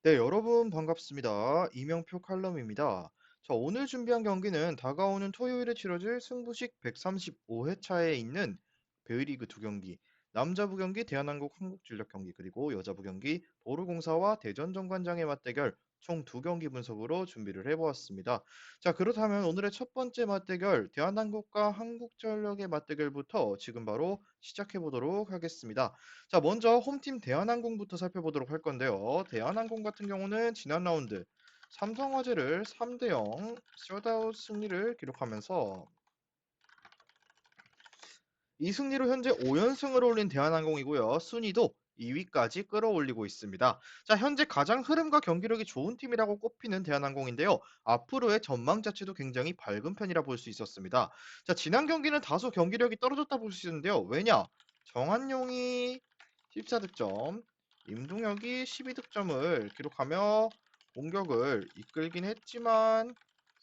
네, 여러분 반갑습니다. 이명표 칼럼입니다. 자, 오늘 준비한 경기는 다가오는 토요일에 치러질 승부식 135회차에 있는 베이리그 두 경기, 남자부 경기 대한항공 한국전력 경기, 그리고 여자부 경기 도로공사와 대전정관장의 맞대결 총 두 경기 분석으로 준비를 해보았습니다. 자, 그렇다면 오늘의 첫 번째 맞대결 대한항공과 한국전력의 맞대결부터 지금 바로 시작해 보도록 하겠습니다. 자, 먼저 홈팀 대한항공부터 살펴보도록 할 건데요. 대한항공 같은 경우는 지난 라운드 삼성화재를 3대 0 셧아웃 승리를 기록하면서 이 승리로 현재 5연승을 올린 대한항공이고요. 순위도 2위까지 끌어올리고 있습니다. 자, 현재 가장 흐름과 경기력이 좋은 팀이라고 꼽히는 대한항공인데요. 앞으로의 전망 자체도 굉장히 밝은 편이라 볼 수 있었습니다. 자, 지난 경기는 다소 경기력이 떨어졌다 볼 수 있는데요. 왜냐? 정한용이 14득점, 임동혁이 12득점을 기록하며 공격을 이끌긴 했지만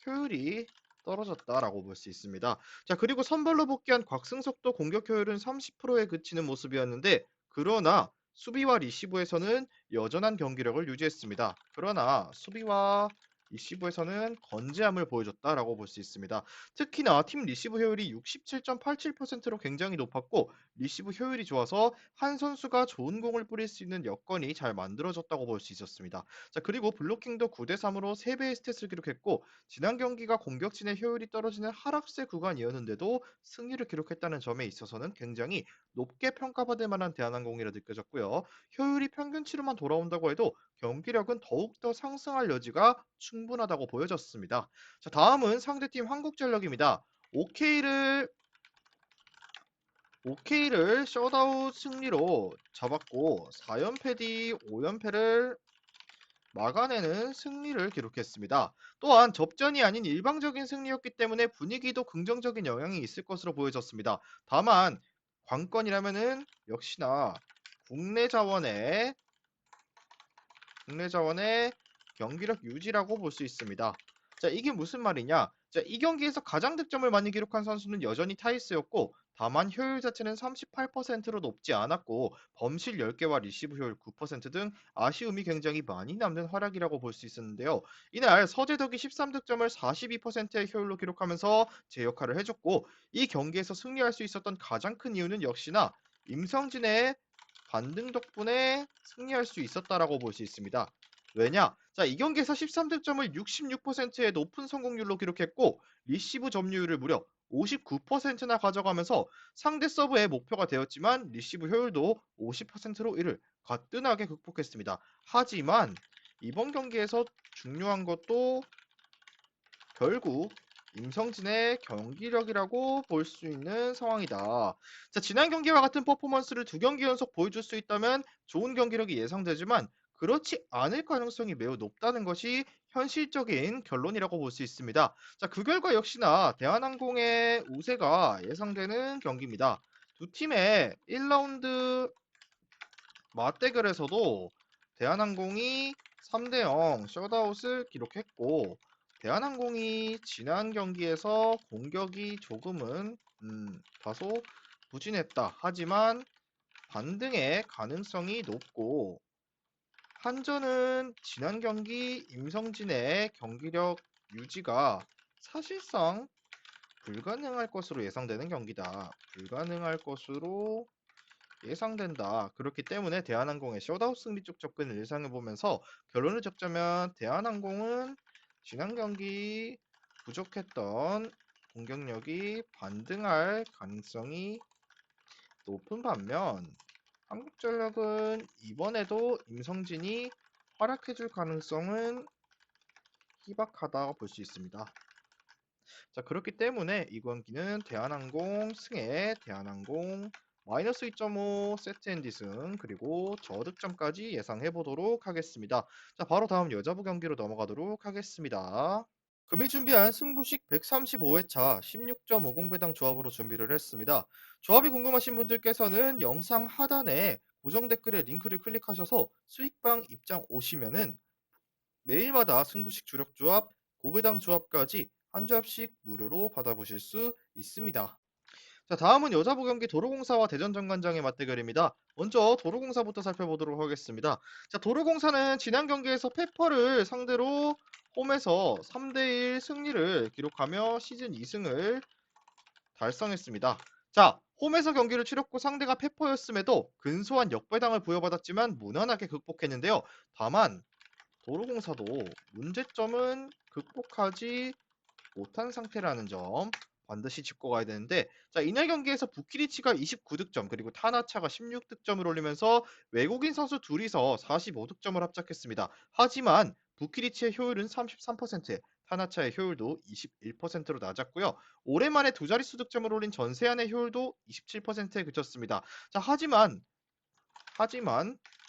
효율이 떨어졌다라고 볼 수 있습니다. 자, 그리고 선발로 복귀한 곽승석도 공격 효율은 30%에 그치는 모습이었는데, 그러나 수비와 리시브에서는 여전한 경기력을 유지했습니다. 그러나 수비와 리시브에서는 건재함을 보여줬다라고 볼 수 있습니다. 특히나 팀 리시브 효율이 67.87%로 굉장히 높았고, 리시브 효율이 좋아서 한 선수가 좋은 공을 뿌릴 수 있는 여건이 잘 만들어졌다고 볼 수 있었습니다. 자, 그리고 블로킹도 9대 3으로 3배의 스탯을 기록했고, 지난 경기가 공격진의 효율이 떨어지는 하락세 구간이었는데도 승리를 기록했다는 점에 있어서는 굉장히 높게 평가받을 만한 대한항공이라 느껴졌고요. 효율이 평균치로만 돌아온다고 해도 경기력은 더욱더 상승할 여지가 충분하다고 보여졌습니다. 자, 다음은 상대팀 한국전력입니다. OK를 OK를 셧아웃 승리로 잡았고 4연패 뒤 5연패를 막아내는 승리를 기록했습니다. 또한 접전이 아닌 일방적인 승리였기 때문에 분위기도 긍정적인 영향이 있을 것으로 보여졌습니다. 다만 관건이라면은 역시나 국내 자원의 국내 자원의 경기력 유지라고 볼 수 있습니다. 자, 이게 무슨 말이냐? 자, 이 경기에서 가장 득점을 많이 기록한 선수는 여전히 타이스였고, 다만 효율 자체는 38%로 높지 않았고, 범실 10개와 리시브 효율 9%등 아쉬움이 굉장히 많이 남는 활약이라고 볼 수 있었는데요. 이날 서재덕이 13득점을 42%의 효율로 기록하면서 제 역할을 해줬고, 이 경기에서 승리할 수 있었던 가장 큰 이유는 역시나 임성진의 반등 덕분에 승리할 수 있었다라고 볼 수 있습니다. 왜냐? 자, 이 경기에서 13득점을 66%의 높은 성공률로 기록했고 리시브 점유율을 무려 59%나 가져가면서 상대 서브의 목표가 되었지만 리시브 효율도 50%로 이를 가뿐하게 극복했습니다. 하지만 이번 경기에서 중요한 것도 결국 임성진의 경기력이라고 볼 수 있는 상황이다. 자, 지난 경기와 같은 퍼포먼스를 두 경기 연속 보여줄 수 있다면 좋은 경기력이 예상되지만 그렇지 않을 가능성이 매우 높다는 것이 현실적인 결론이라고 볼 수 있습니다. 자, 그 결과 역시나 대한항공의 우세가 예상되는 경기입니다. 두 팀의 1라운드 맞대결에서도 대한항공이 3대 0 셧아웃을 기록했고 대한항공이 지난 경기에서 공격이 조금은 다소 부진했다. 하지만 반등의 가능성이 높고 한전은 지난 경기 임성진의 경기력 유지가 사실상 불가능할 것으로 예상되는 경기다. 불가능할 것으로 예상된다. 그렇기 때문에 대한항공의 셧아웃 승리 쪽 접근을 예상해보면서 결론을 적자면 대한항공은 지난 경기 부족했던 공격력이 반등할 가능성이 높은 반면 한국전력은 이번에도 임성진이 활약해줄 가능성은 희박하다고 볼 수 있습니다. 자, 그렇기 때문에 이 경기는 대한항공 승에 대한항공 마이너스 2.5 세트 앤디 승 그리고 저득점까지 예상해 보도록 하겠습니다. 자, 바로 다음 여자부 경기로 넘어가도록 하겠습니다. 금일 준비한 승부식 135회차 16.50배당 조합으로 준비를 했습니다. 조합이 궁금하신 분들께서는 영상 하단에 고정 댓글에 링크를 클릭하셔서 수익방 입장 오시면은 매일마다 승부식 주력 조합, 고배당 조합까지 한 조합씩 무료로 받아보실 수 있습니다. 자, 다음은 여자부 경기 도로공사와 대전정관장의 맞대결입니다. 먼저 도로공사부터 살펴보도록 하겠습니다. 자, 도로공사는 지난 경기에서 페퍼를 상대로 홈에서 3대1 승리를 기록하며 시즌 2승을 달성했습니다. 자, 홈에서 경기를 치렀고 상대가 페퍼였음에도 근소한 역배당을 부여받았지만 무난하게 극복했는데요. 다만 도로공사도 문제점은 극복하지 못한 상태라는 점 반드시 짚고 가야 되는데, 자, 이날 경기에서 부키리치가 29득점 그리고 타나차가 16득점을 올리면서 외국인 선수 둘이서 45득점을 합작했습니다. 하지만 부키리치의 효율은 33%, 타나차의 효율도 21%로 낮았고요. 오랜만에 두 자릿수 득점을 올린 전세안의 효율도 27%에 그쳤습니다. 자, 하지만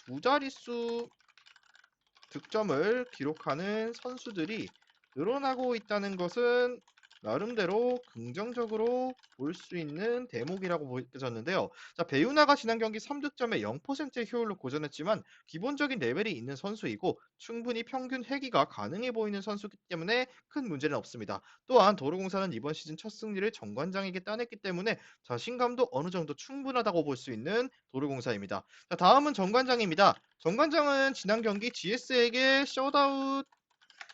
두 자릿수 득점을 기록하는 선수들이 늘어나고 있다는 것은 나름대로 긍정적으로 볼 수 있는 대목이라고 보여졌는데요. 자, 배우나가 지난 경기 3득점에 0%의 효율로 고전했지만 기본적인 레벨이 있는 선수이고 충분히 평균 회기가 가능해 보이는 선수이기 때문에 큰 문제는 없습니다. 또한 도로공사는 이번 시즌 첫 승리를 정관장에게 따냈기 때문에 자신감도 어느 정도 충분하다고 볼 수 있는 도로공사입니다. 자, 다음은 정관장입니다. 정관장은 지난 경기 GS에게 셧아웃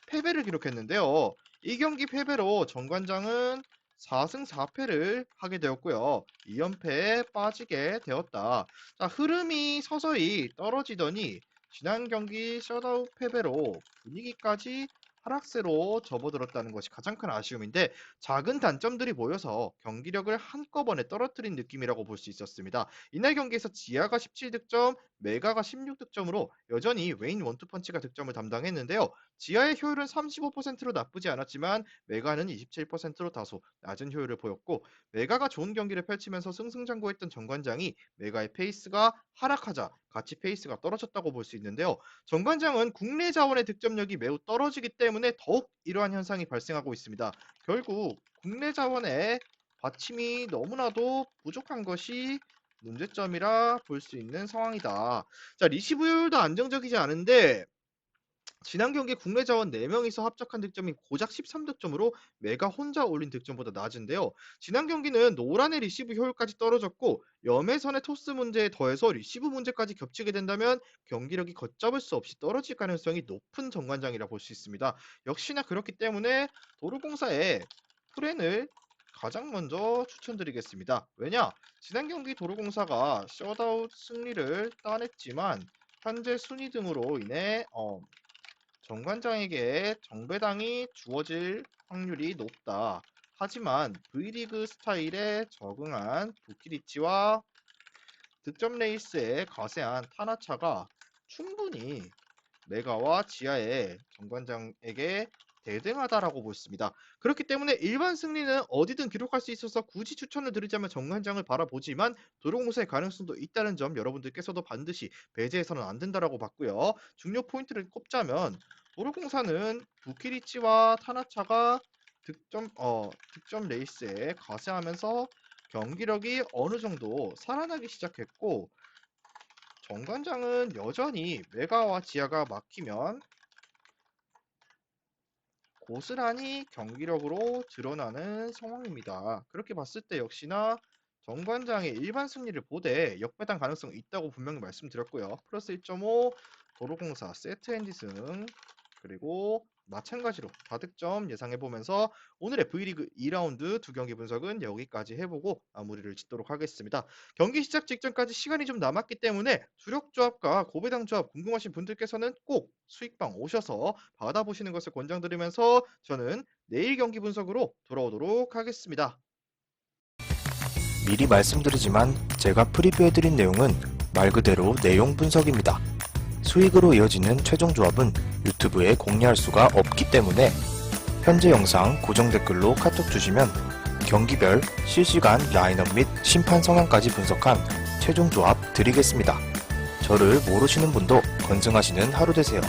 패배를 기록했는데요. 이 경기 패배로 정관장은 4승 4패를 하게 되었고요. 2연패에 빠지게 되었다. 자, 흐름이 서서히 떨어지더니 지난 경기 셧아웃 패배로 분위기까지 하락세로 접어들었다는 것이 가장 큰 아쉬움인데, 작은 단점들이 모여서 경기력을 한꺼번에 떨어뜨린 느낌이라고 볼 수 있었습니다. 이날 경기에서 지아가 17득점, 메가가 16득점으로 여전히 웨인 원투펀치가 득점을 담당했는데요. 지아의 효율은 35%로 나쁘지 않았지만 메가는 27%로 다소 낮은 효율을 보였고, 메가가 좋은 경기를 펼치면서 승승장구했던 정관장이 메가의 페이스가 하락하자 같이 페이스가 떨어졌다고 볼 수 있는데요. 정관장은 국내 자원의 득점력이 매우 떨어지기 때문에 더욱 이러한 현상이 발생하고 있습니다. 결국 국내 자원의 받침이 너무나도 부족한 것이 문제점이라 볼 수 있는 상황이다. 자, 리시브 효율도 안정적이지 않은데 지난 경기 국내 자원 4명이서 합작한 득점이 고작 13득점으로 메가 혼자 올린 득점보다 낮은데요. 지난 경기는 노란의 리시브 효율까지 떨어졌고 염혜선의 토스 문제에 더해서 리시브 문제까지 겹치게 된다면 경기력이 걷잡을 수 없이 떨어질 가능성이 높은 정관장이라 볼 수 있습니다. 역시나 그렇기 때문에 도로공사의 플랜을 가장 먼저 추천드리겠습니다. 왜냐? 지난 경기 도로공사가 셧아웃 승리를 따냈지만 현재 순위 등으로 인해 정관장에게 정배당이 주어질 확률이 높다. 하지만 V리그 스타일에 적응한 부키리치와 득점 레이스에 가세한 타나차가 충분히 메가와 지아의 정관장에게 대등하다라고 보습니다. 그렇기 때문에 일반 승리는 어디든 기록할 수 있어서 굳이 추천을 드리자면 정관장을 바라보지만 도로공사의 가능성도 있다는 점 여러분들께서도 반드시 배제해서는 안 된다라고 봤고요. 중요 포인트를 꼽자면 도로공사는 부키리치와 타나차가 득점 레이스에 가세하면서 경기력이 어느 정도 살아나기 시작했고, 정관장은 여전히 메가와 지아가 막히면 고스란히 경기력으로 드러나는 상황입니다. 그렇게 봤을 때 역시나 정관장의 일반 승리를 보되 역배당 가능성이 있다고 분명히 말씀드렸고요. 플러스 1.5 도로공사 세트 핸디승 그리고 마찬가지로 다득점 예상해보면서 오늘의 V리그 2라운드 두 경기 분석은 여기까지 해보고 마무리를 짓도록 하겠습니다. 경기 시작 직전까지 시간이 좀 남았기 때문에 주력 조합과 고배당 조합 궁금하신 분들께서는 꼭 수익방 오셔서 받아보시는 것을 권장드리면서 저는 내일 경기 분석으로 돌아오도록 하겠습니다. 미리 말씀드리지만 제가 프리뷰해드린 내용은 말 그대로 내용 분석입니다. 수익으로 이어지는 최종 조합은 유튜브에 공개할 수가 없기 때문에 현재 영상 고정 댓글로 카톡 주시면 경기별 실시간 라인업 및 심판 성향까지 분석한 최종 조합 드리겠습니다. 저를 모르시는 분도 건승하시는 하루 되세요.